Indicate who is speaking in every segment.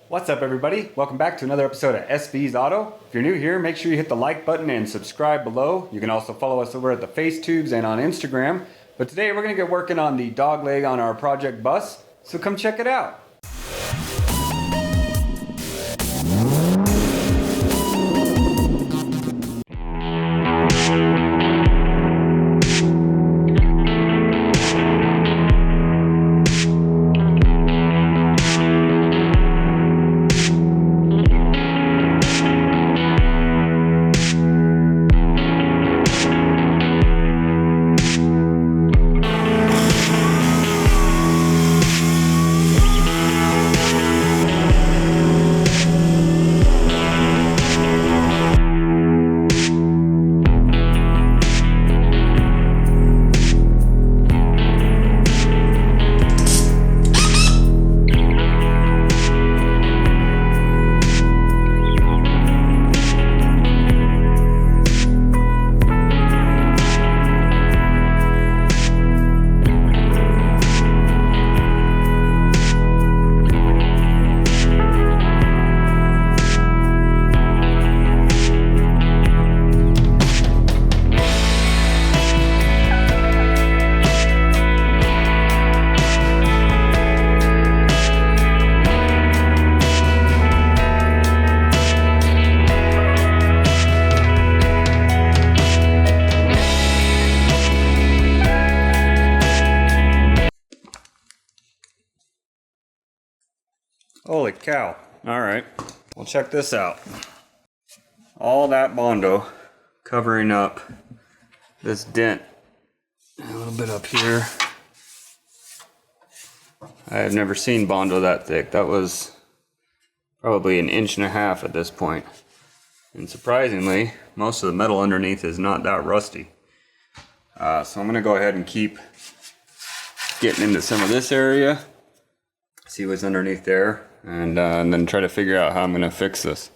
Speaker 1: What's up, everybody? Welcome back to another episode of SV's Auto. If you're new here, make sure you hit the like button and subscribe below. You can also follow us over at the FaceTubes and on Instagram. But today we're going to get working on the dog leg on our project bus, so come check it out. Holy cow. Alright, well, check this out. All that Bondo covering up this dent. A little bit up here. I have never seen Bondo that thick. That was probably 1.5 inches at this point. And surprisingly, most of the metal underneath is not that rusty. So I'm going to go ahead and keep getting into some of this area. See what's underneath there. And then try to figure out how I'm going to fix this.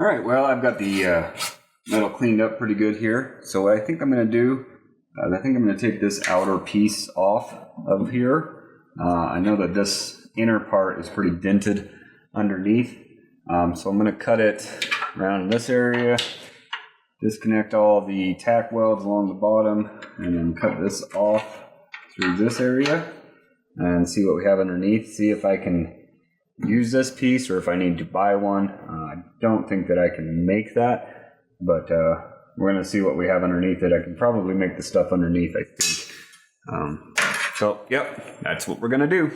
Speaker 1: Alright, well, I've got the metal cleaned up pretty good here. So what I think I'm going to do, I think I'm going to take this outer piece off of here. I know that this inner part is pretty dented underneath. So I'm going to cut it around this area, disconnect all the tack welds along the bottom, and then cut this off through this area and see what we have underneath. See if I can use this piece or if I need to buy one. I don't think that I can make that, but we're going to see what we have underneath it. I can probably make the stuff underneath, I think. So, yep, that's what we're going to do.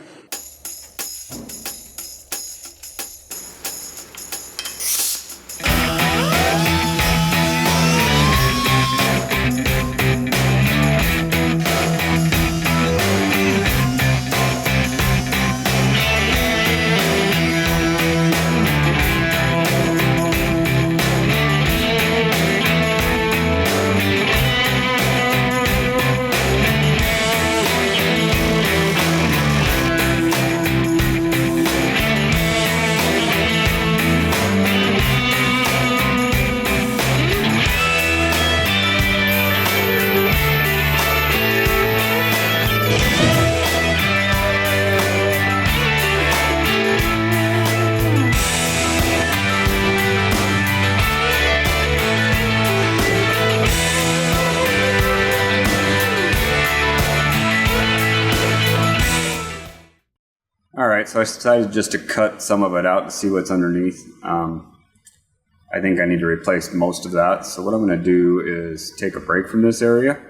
Speaker 1: Alright, so I decided just to cut some of it out to see what's underneath. I think I need to replace most of that. So what I'm going to do is take a break from this area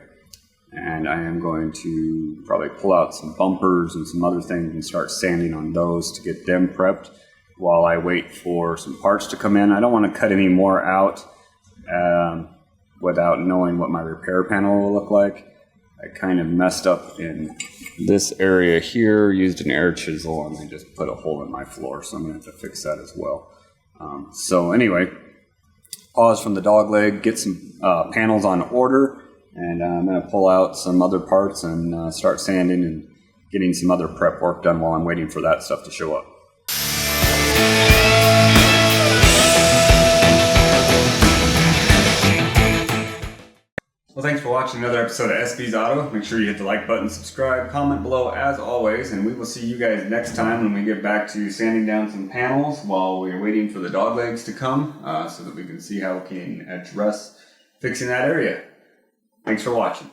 Speaker 1: and I am going to probably pull out some bumpers and some other things and start sanding on those to get them prepped while I wait for some parts to come in. I don't want to cut any more out without knowing what my repair panel will look like. I kind of messed up in this area here, used an air chisel, and I just put a hole in my floor, so I'm going to have to fix that as well. So anyway, pause from the dog leg, get some panels on order, and I'm going to pull out some other parts and start sanding and getting some other prep work done while I'm waiting for that stuff to show up. Well, thanks for watching another episode of SB's Auto. Make sure you hit the like button, subscribe, comment below as always, and we will see you guys next time when we get back to sanding down some panels while we're waiting for the dog legs to come so that we can see how we can address fixing that area. Thanks for watching.